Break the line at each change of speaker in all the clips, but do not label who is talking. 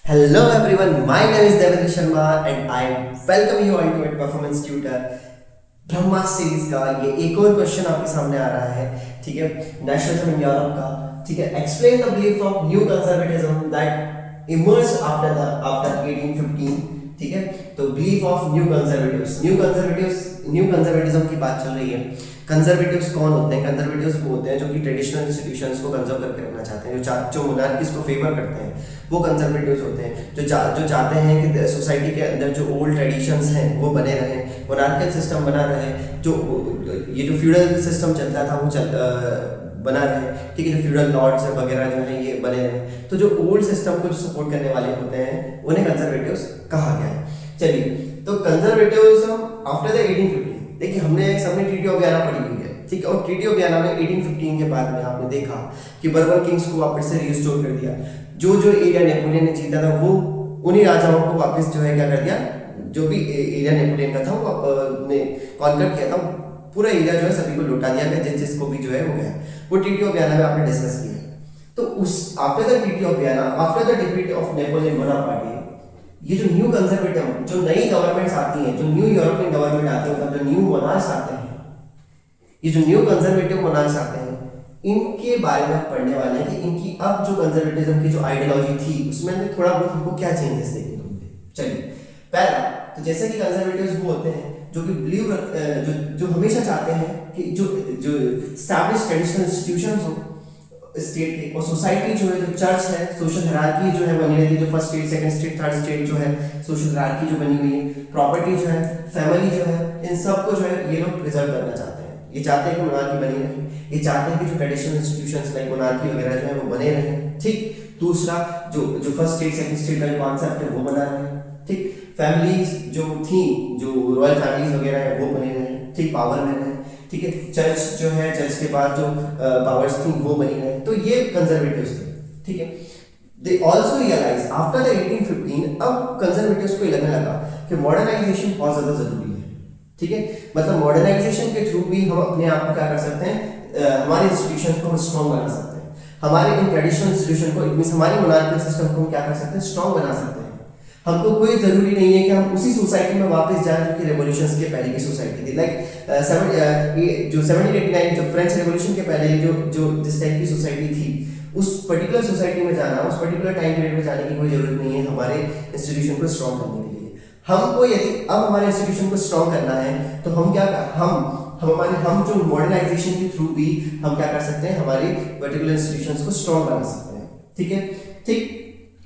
Hello everyone, my name is Devendra Sharma and I welcome you all to my performance tutor Brahma series का ये एक और question आपके सामने आ रहा है। ठीक है, नेशनलिज्म इन यूरोप का। ठीक है, explain the belief of new conservatism that emerged after 1815। ठीक है, तो बिलीफ ऑफ न्यू कंजर्वेटिज्म की बात चल रही है। कंजर्वेटिव्स कौन होते हैं? कंजर्वेटिव्स वो होते हैं जो कि ट्रेडिशनल इंस्टीट्यूशंस को कंजर्व करके रखना चाहते हैं, जो मोनार्कीज को फेवर करते हैं, वो कंजर्वेटिव्स होते हैं। जो चाहते हैं कि सोसाइटी के अंदर जो ओल्ड ट्रेडिशंस हैं वो बने रहें, मोनार्कियल सिस्टम बना रहे, जो ये जो फ्यूडल सिस्टम चलता था वो बना रहे। ठीक है, जो फ्यूडल लॉर्ड्स वगैरह जो है ये बने रहे। तो जो ओल्ड सिस्टम को सपोर्ट करने वाले होते हैं उन्हें कंजर्वेटिव्स कहा गया है। चलिए, तो कंजर्वेटिव्स आफ्टर द 1815, देखिए हमने ट्रीटी ऑफ वियना पढ़ी हुई है। ठीक है, और ट्रीटी ऑफ वियना में 1815 के बाद में आपने देखा कि बर्बन किंग्स को वापस से रिस्टोर कर दिया। जो एरिया नेपोलियन ने जीता था वो उन्हीं राजाओं को वापस जो है क्या कर दिया, जो भी एरिया नेपोलियन का था वो ने कॉन्कर किया था, पूरा एरिया जो है सभी को लौटा दिया गया, जिसको भी जो है वो गया। वो ट्रीटी ऑफ वियना में आपने डिस्कस किया। तो उस after the treaty of Vienna, after the defeat of Napoleon Bonaparte, ये जो न्यू कंजर्वेटिव, जो नई गवर्नमेंट्स आती हैं, जो न्यू यूरोपियन गवर्नमेंट आती है, मतलब जो न्यू मोनार्क्स आते हैं, ये जो न्यू कंजर्वेटिव मोनार्क्स आते हैं, इनके बारे में पढ़ने वाले हैं कि इनकी अब जो कंजर्वेटिज्म की जो आइडियोलॉजी थी उसमें थोड़ा बहुत हमको क्या चेंजेस देखने को मिले। चलिए, पहला तो जैसे कि कंजर्वेटिव्स वो होते हैं जो कि बिलीव जो हमेशा चाहते हैं कि जो एस्टैब्लिश ट्रेडिशनल इंस्टीट्यूशंस हो स्टेट के, और सोसाइटी जो है, जो चर्च है, सोशल हायरार्की जो है बनी रहती है, जो first state, second state, third state जो है सोशल हायरार्की जो बनी हुई है, प्रॉपर्टी जो है, फैमिली जो है, इन सब को जो है ये लोग प्रिजर्व करना चाहते हैं। ये चाहते हैं कि मोनार्की बनी रहे, ये चाहते हैं कि जो ट्रेडिशनल इंस्टीट्यूशंस लाइक मोनार्की वगैरह जो है वो बने रहे। ठीक, दूसरा जो फर्स्ट स्टेट सेकंड स्टेट का कॉन्सेप्ट है वो बना रहे। ठीक, फैमिलीज जो थी, जो रॉयल फैमिलीज वगैरह है वो बने रहे। ठीक, पावर में रहे। ठीक है, चर्च जो है, चर्च के बाद जो पावर्स थी वो बनी रहे। तो ये कंजर्वेटिव्स थे। ठीक है, they also realise after the 1815, अब कंजर्वेटिव्स को लगने लगा कि मॉडर्नाइजेशन बहुत ज्यादा जरूरी है। ठीक है, मतलब मॉडर्नाइजेशन के थ्रू भी हम अपने आप को क्या कर सकते हैं, हमारे इंस्टीट्यूशंस को हम स्ट्रॉन्ग बना सकते हैं, हमारे इन ट्रेडिशनल इंस्टीट्यूशन को, इट मींस हमारी मोनार्कियल सिस्टम को हम क्या कर सकते हैं, स्ट्रॉन्ग बना सकते हैं। हमको कोई जरूरी नहीं है कि हम उसी सोसाइटी में वापस जाएं जो कि रेवोल्यूशंस के पहले की सोसाइटी थी। लाइक जो 1789 जो फ्रेंच रेवोल्यूशन के पहले जो जिस टाइप की सोसाइटी थी, उस पर्टिकुलर सोसाइटी में जाना, उस पर्टिकुलर टाइम पीरियड में जाने की कोई जरूरत नहीं है हमारे इंस्टीट्यूशन को स्ट्रॉन्ग करने के लिए। हमको यदि अब हमारे इंस्टीट्यूशन को स्ट्रॉन्ग करना है तो हम जो मॉडर्नाइजेशन के थ्रू भी हम क्या कर सकते हैं, हमारे पर्टिकुलर इंस्टीट्यूशंस को स्ट्रॉन्ग बना सकते हैं। ठीक है, ठीक,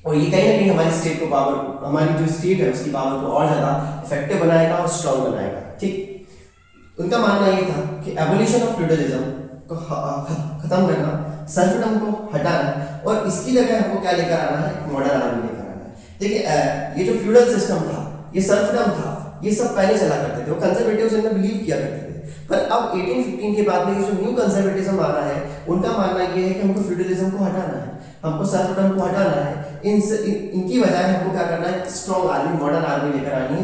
और ये कहीं ना कहीं हमारी स्टेट को पावर, हमारी जो स्टेट है उसकी पावर को और ज्यादा इफेक्टिव बनाएगा और स्ट्रॉन्ग बनाएगा। ठीक, उनका मानना ये था कि एबोलिशन ऑफ फ्यूडलिज्म को खत्म करना, सर्फडम को हटाना, और इसकी जगह हमको क्या लेकर आना है, मॉडर्न आर्मी लेकर आना है। देखिए, ये जो फ्यूडल सिस्टम था, ये सर्फडम था, ये सब पहले चला करते थे, वो कंजर्वेटिव्स इनमें बिलीव किया करते थे। पर अब 1815 के बाद में ये जो न्यू कंजर्वेटिज्म आ रहा है, उनका मानना ये है कि हमको फ्यूडलिज्म को हटाना है, हमको सर्फडम को हटाना है। इनकी वजह हमको क्या करना है, स्ट्रॉन्ग आर्मी, मॉडर्न आर्मी लेकर आनी है।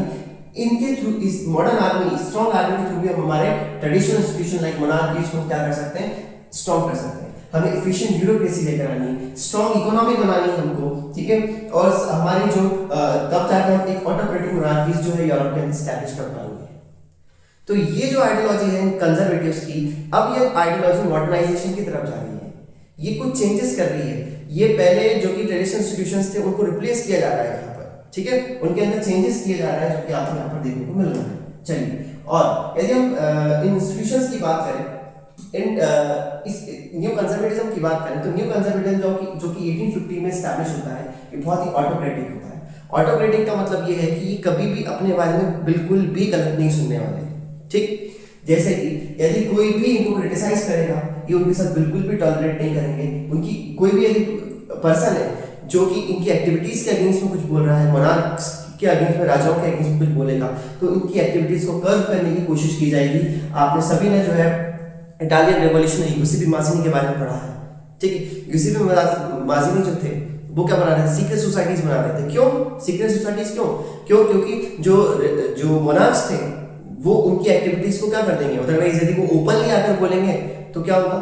इनके थ्रू, इस मॉडर्न आर्मी, स्ट्रॉन्ग आर्मी के थ्रू भी हम हमारे ट्रेडिशनल इंस्टीट्यूशन लाइक मोनार्कीज को क्या कर सकते हैं, स्ट्रॉन्ग कर सकते हैं। हमें एफिशिएंट ब्यूरोक्रेसी लेकर आनी है, स्ट्रॉन्ग इकोनॉमी बनानी है हमको। ठीक है, और हमारी जो तब जाकर हम एक ऑटोक्रेटिक मोनार्कीज जो है यूरोप के एस्टैब्लिश कर पाएंगे। तो ये जो आइडियोलॉजी है कंजर्वेटिव्स की, अब ये आइडियोलॉजी मॉडर्नाइजेशन की तरफ जा रही है, ये कुछ चेंजेस कर रही है। ये पहले जो कि ट्रेडिशनल इंस्टीट्यूशंस थे उनको रिप्लेस किया जा रहा है यहाँ पर। ठीक है, उनके अंदर चेंजेस किए जा रहे हैं जो कि आपको यहाँ पर देखने को मिल रहा है। चलिए, और यदि हम इन इंस्टीट्यूशंस की बात करें, इस न्यू कंजर्वेटिज्म की बात करें, तो न्यू कंजर्वेटिज्म जो कि 1850 में एस्टैब्लिश होता है, ये बहुत ही ऑटोक्रेटिक होता है। ऑटोक्रेटिक का मतलब ये है कि कभी भी अपने बारे में बिल्कुल भी गलत नहीं सुनने वाले। ठीक, जैसे कि यदि कोई भी इनको क्रिटिसाइज करेगा, ये उनके साथ बिल्कुल भी टॉलरेट नहीं करेंगे। उनकी कोई भी यदि पर्सन है जो कि इनकी एक्टिविटीज के अगेंस्ट में कुछ बोल रहा है, मोनार्क्स के अगेंस्ट में, राजाओं के अगेंस्ट में कुछ बोलेगा, तो इनकी एक्टिविटीज को कर्व करने की कोशिश की जाएगी। आपने सभी ने जो है इटालियन रेवोल्यूशन यूसेपी माज़िनी के बारे में पढ़ा है। ठीक है, यूसेपी माज़िनी जो थे वो क्या बना रहे थे, सीक्रेट सोसाइटीज बना रहे थे। क्यों सीक्रेट सोसाइटीज? क्योंकि जो मोनार्क्स थे वो उनकी एक्टिविटीज को क्या कर देंगे, अदरवाइज यदि वो ओपनली आकर बोलेंगे तो क्या होगा,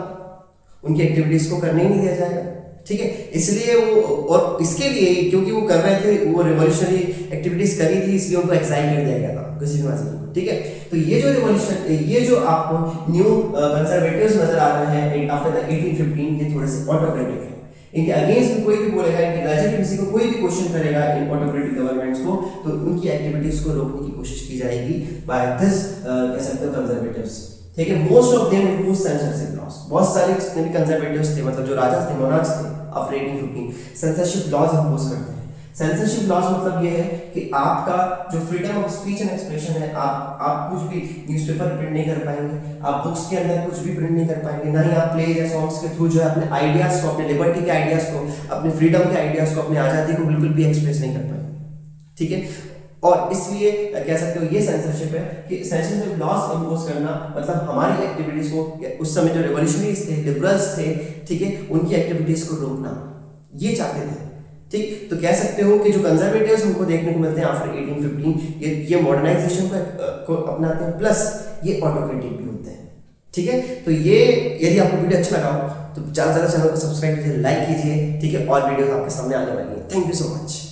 उनकी एक्टिविटीज को करने ही नहीं दिया जाएगा। ठीक है। इसलिए वो, और इसके लिए क्योंकि वो कर रहे थे, वो रिवॉल्यूशनरी एक्टिविटीज करी थी, इसलिए उनको एक्साइल कर दिया गया था किसी भी माजी को, ठीक है। तो ये जो रिवॉल्यूशन, ये जो आपको न्यू कंजर्वेटिव्स नजर आ रहे हैं आफ्टर द 1815, ये थोड़े से ऑटोक्रेटिक है। इनके अगेंस्ट में कोई भी बोलेगा, इनके नजर किसी को कोई भी क्वेश्चन करेगा इन ऑटोक्रेटिक गवर्नमेंट्स को, तो उनकी एक्टिविटीज को रोकने की कोशिश की जाएगी बाय दिस कह सकते हो कंजर्वेटिव्स, ठीक है। Most of them impose censorship laws, बहुत सारे जितने भी कंजर्वेटिव्स थे, मतलब जो राजा थे, मोनार्क्स थे आफ्टर 1815, सेंसरशिप लॉज इंपोज करते हैं। सेंसरशिप लॉज मतलब ये है कि आपका जो freedom of speech and expression है, आप कुछ भी न्यूज़पेपर प्रिंट नहीं कर पाएंगे, आप बुक्स के अंदर कुछ भी प्रिंट नहीं कर पाएंगे, ना ही आप प्लेज या सॉन्ग्स के थ्रू जो है अपने आइडियाज को, अपने लिबर्टी के आइडियाज को, अपने फ्रीडम के आइडियाज को, अपनी आज़ादी को बिल्कुल भी एक्सप्रेस नहीं कर पाएंगे, ठीक है। और इसलिए कह सकते हो ये सेंसरशिप है कि सेंसरशिप लॉज इंपोज करना मतलब हमारी एक्टिविटीज को, उस समय जो रिवॉल्यूशनरीज थे, लिबरल्स थे, ठीक है, उनकी एक्टिविटीज को रोकना, ये चाहते थे, ठीक। तो कह सकते हो कि जो कंजर्वेटिव्स हमको देखने को मिलते हैं आफ्टर 1815, ये मॉडर्नाइजेशन को अपनाते हैं, प्लस ये ऑटोक्रेटिक भी होते हैं, ठीक है। तो ये, यदि आपको वीडियो अच्छा लगा हो तो ज़्यादा से ज़्यादा चैनल को सब्सक्राइब कीजिए, लाइक कीजिए, ठीक है, और वीडियो आपके सामने आने वाली है। Thank you so much.